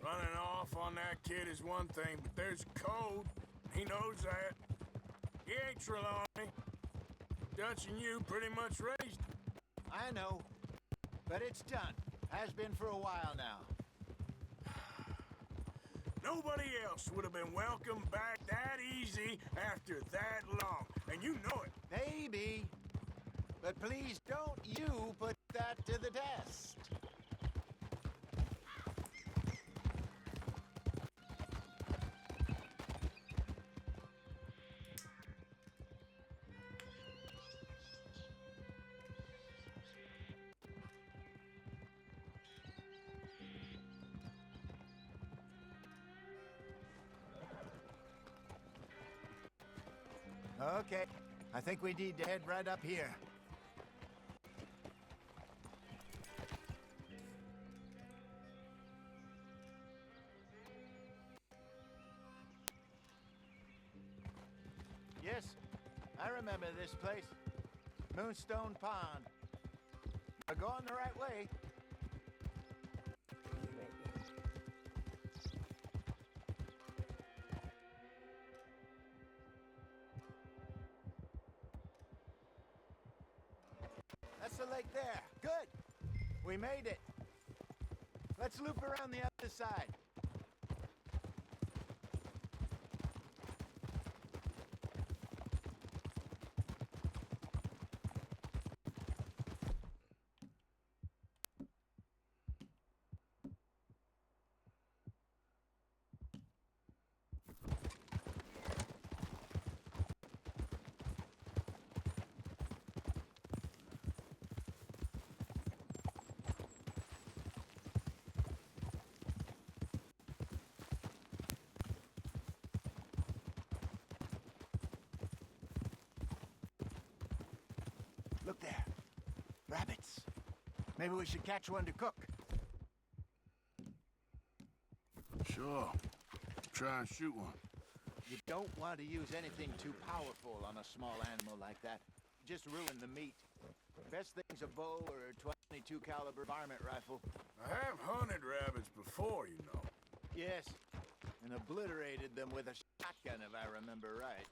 Running off on that kid is one thing, but there's code. He knows that. He ain't Trelawney. Dutch and you pretty much raised him. I know. But it's done. Has been for a while now. Nobody else would have been welcomed back that easy after that long. And you know it. Maybe. But please don't you put that to the test. Okay, I think we need to head right up here. Yes, I remember this place. Moonstone Pond. We're going the right way. That's the lake there. Good. We made it. Let's loop around the other side. Look there. Rabbits. Maybe we should catch one to cook. Sure. Try and shoot one. You don't want to use anything too powerful on a small animal like that. Just ruin the meat. Best thing's a bow or a .22 caliber varmint rifle. I have hunted rabbits before, you know. Yes, and obliterated them with a shotgun, if I remember right.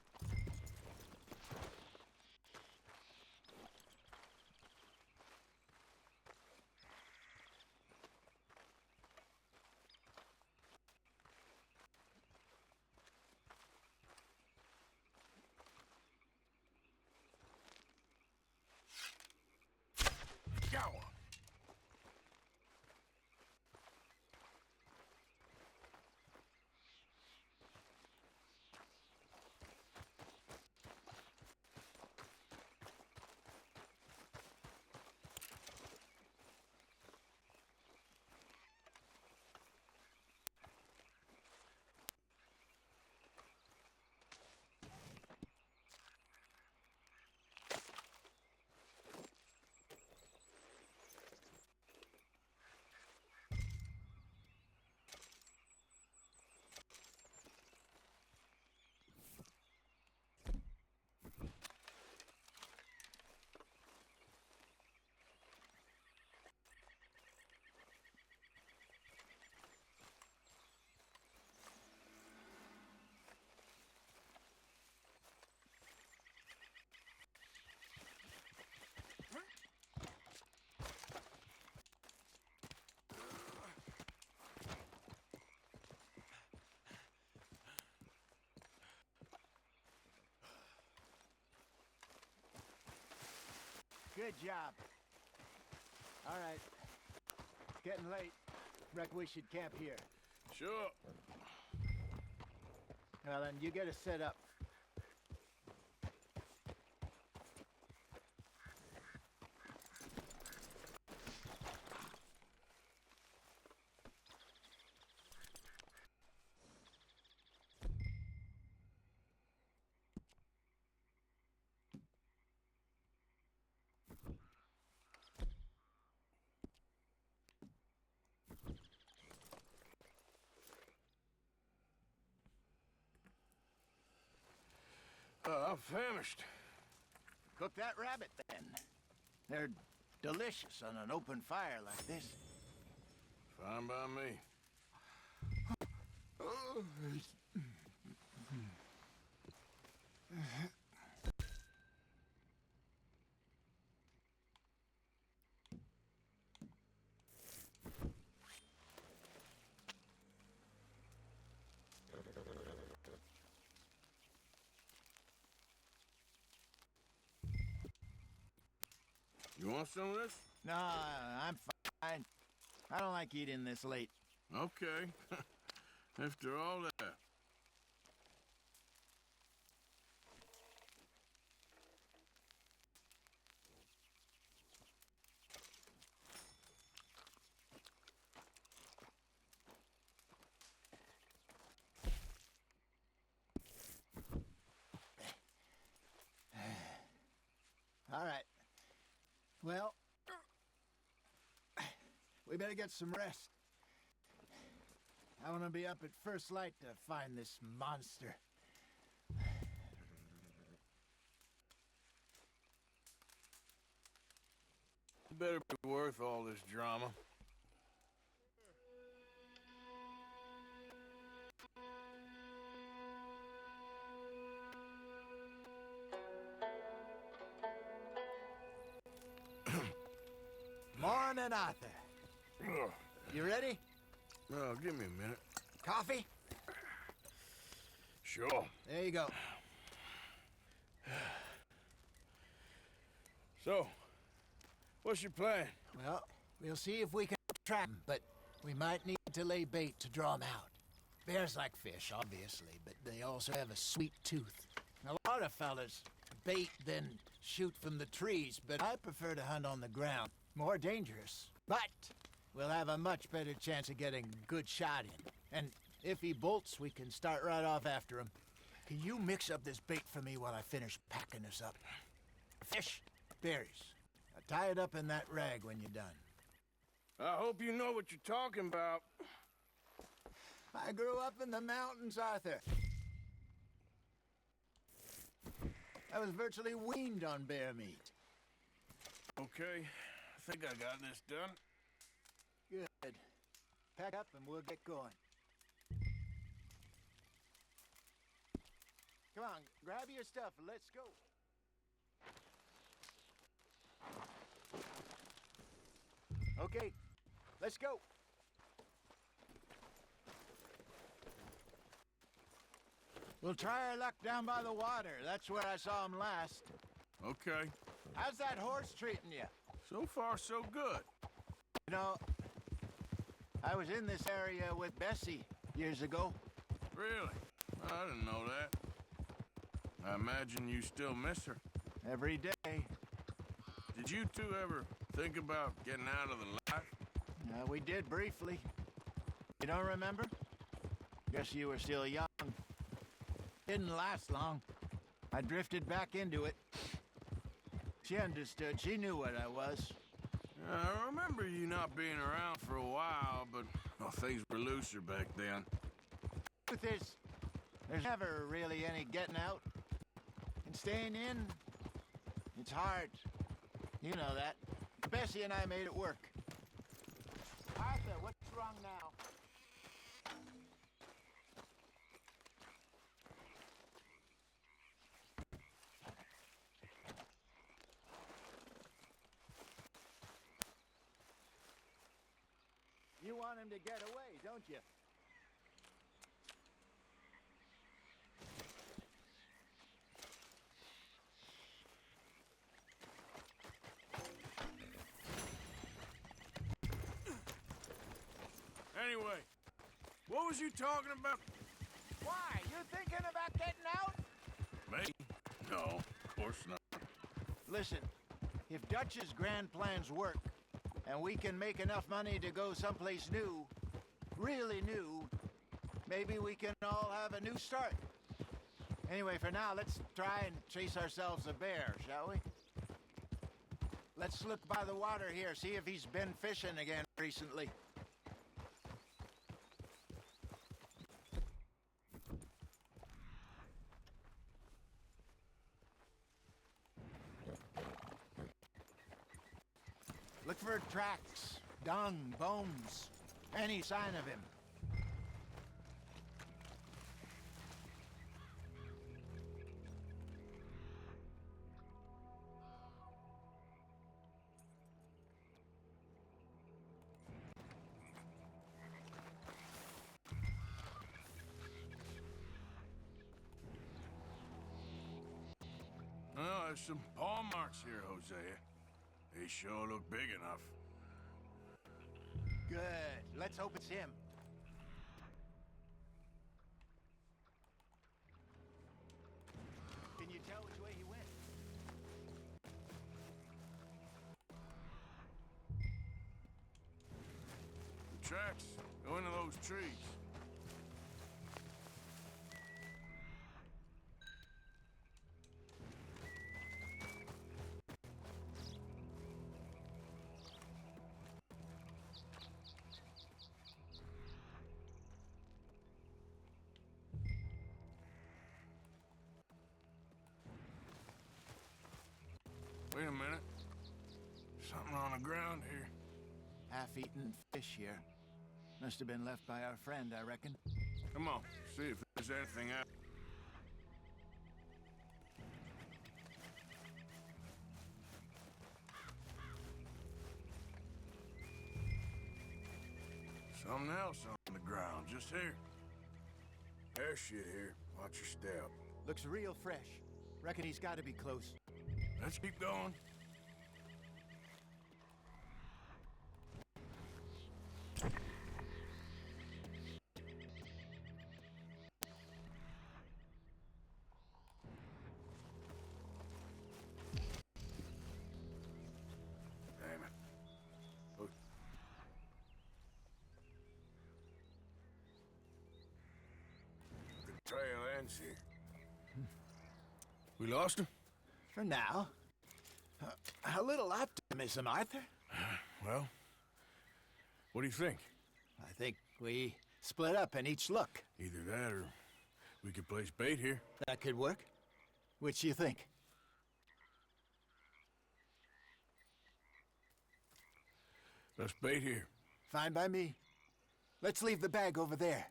Good job. All right. It's getting late. Reckon we should camp here. Sure. Well, then, you get us set up. I'm famished. Cook that rabbit, then. They're delicious on an open fire like this. Fine by me. You want some of this? No, I'm fine. I don't like eating this late. Okay. After all that. All right. Well, we better get some rest. I want to be up at first light to find this monster. It better be worth all this drama. Morning, Arthur. You ready? Oh, give me a minute. Coffee? Sure. There you go. So, what's your plan? Well, we'll see if we can trap them, but we might need to lay bait to draw them out. Bears like fish, obviously, but they also have a sweet tooth. A lot of fellas bait, then shoot from the trees, but I prefer to hunt on the ground. More dangerous. But we'll have a much better chance of getting a good shot in. And if he bolts, we can start right off after him. Can you mix up this bait for me while I finish packing this up? Fish, berries. Now tie it up in that rag when you're done. I hope you know what you're talking about. I grew up in the mountains, Arthur. I was virtually weaned on bear meat. Okay, I think I got this done. Good. Pack up and we'll get going. Come on, grab your stuff and let's go. Okay, let's go. We'll try our luck down by the water. That's where I saw him last. Okay. How's that horse treating you? So far, so good. You know, I was in this area with Bessie years ago. Really? I didn't know that. I imagine you still miss her. Every day. Did you two ever think about getting out of the life? We did briefly. You don't remember? Guess you were still young. Didn't last long. I drifted back into it. She understood. She knew what I was. I remember you not being around for a while, but things were looser back then. Truth is, there's never really any getting out. And staying in, it's hard. You know that. Bessie and I made it work. Arthur, what's wrong now? You want him to get away, don't you? Anyway, what was you talking about? Why? You thinking about getting out? Me? No, of course not. Listen, if Dutch's grand plans work, and we can make enough money to go someplace new, really new, maybe we can all have a new start. Anyway, for now, let's try and chase ourselves a bear, shall we? Let's look by the water here, see if he's been fishing again recently. Look for tracks, dung, bones, any sign of him. Well, there's some paw marks here, Hosea. They sure look big enough. Good. Let's hope it's him. Can you tell which way he went? The tracks go into those trees. Wait a minute. Something on the ground here. Half-eaten fish here. Must have been left by our friend, I reckon. Come on, see if there's anything out. Something else on the ground, just here. There's shit here. Watch your step. Looks real fresh. Reckon he's got to be close. Let's keep going. Damn it. Look. The trail ends here. We lost him? For now. A little optimism, Arthur. Well, what do you think? I think we split up and each look. Either that or we could place bait here. That could work. Which do you think? Let's bait here. Fine by me. Let's leave the bag over there.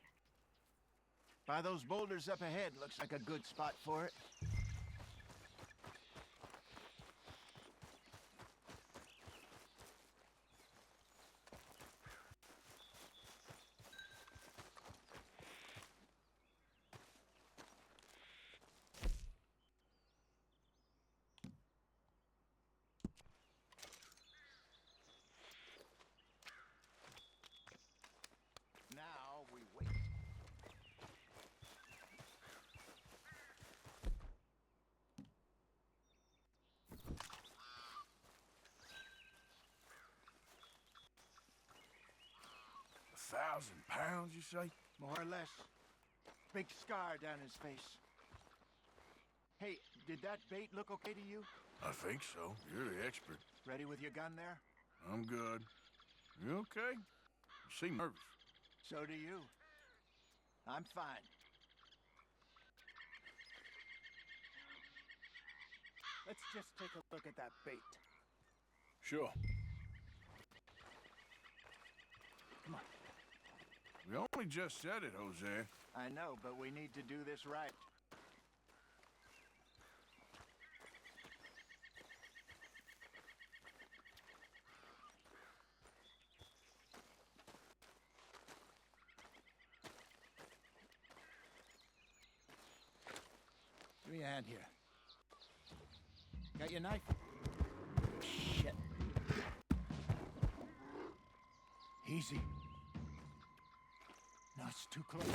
By those boulders up ahead, looks like a good spot for it. Now we wait. £1,000, you say? More or less. Big scar down his face. Hey, did that bait look okay to you? I think so. You're the expert. Ready with your gun there? I'm good. You okay? You seem nervous. So do you. I'm fine. Let's just take a look at that bait. Sure. Come on. We only just said it, Jose. I know, but we need to do this right. Give me a hand here. Got your knife? Shit. Easy. too close.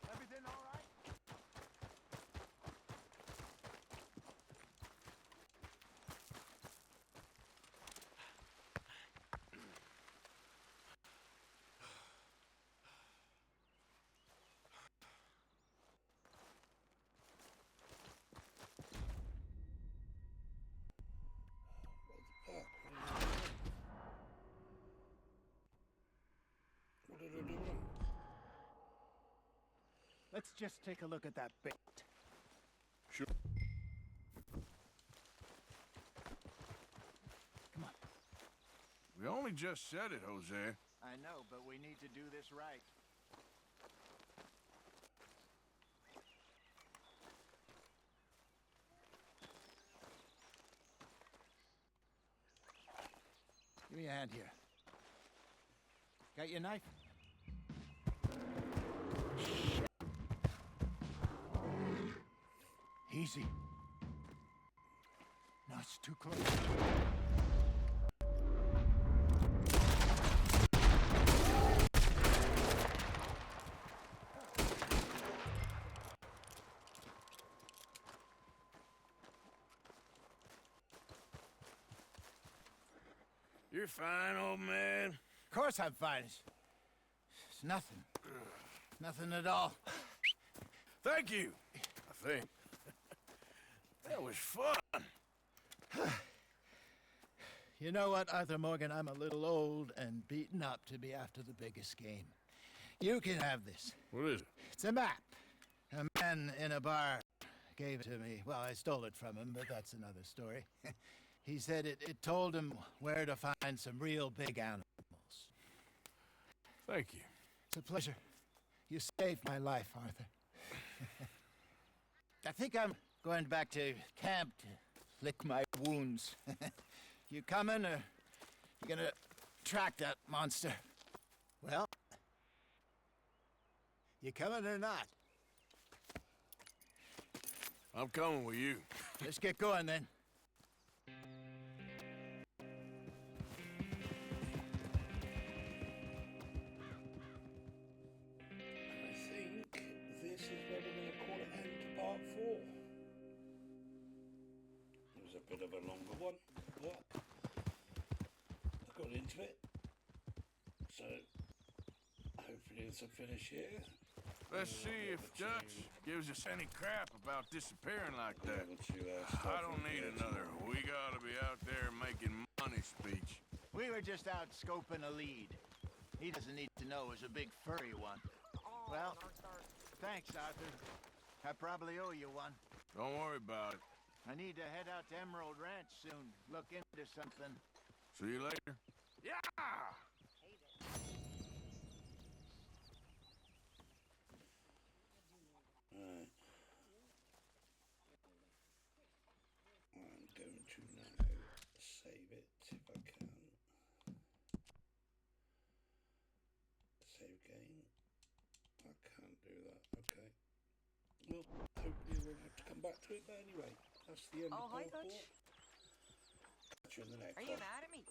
Everything all right? What are they doing? Let's just take a look at that bait. Sure. Come on. We only just said it, Jose. I know, but we need to do this right. Give me a hand here. Got your knife? Easy. No, it's too close. You're fine, old man. Of course I'm fine. It's nothing. Nothing at all. Thank you, I think. That was fun. You know what, Arthur Morgan? I'm a little old and beaten up to be after the biggest game. You can have this. What is it? It's a map. A man in a bar gave it to me. Well, I stole it from him, but that's another story. He said it told him where to find some real big animals. Thank you. It's a pleasure. You saved my life, Arthur. I think I'm going back to camp to lick my wounds. You coming, or you gonna track that monster? Well, you coming or not? I'm coming with you. Let's get going, then. I think this is where we're going to call it end to part 4. It was a bit of a longer one, but I got into it. So hopefully it's a finish here. Let's see if Dutch gives us any crap about disappearing like that. I don't need another "we gotta be out there making money" speech. We were just out scoping a lead. He doesn't need to know it was a big furry one. Well, thanks, Arthur. I probably owe you one. Don't worry about it. I need to head out to Emerald Ranch soon. Look into something. See you later. Yeah! Right. I'm going to now save it if I can. Save game. I can't do that. Okay. Well, hopefully we'll have to come back to it, but anyway, that's the end of part 4. Catch you in the next one. Are you mad at me?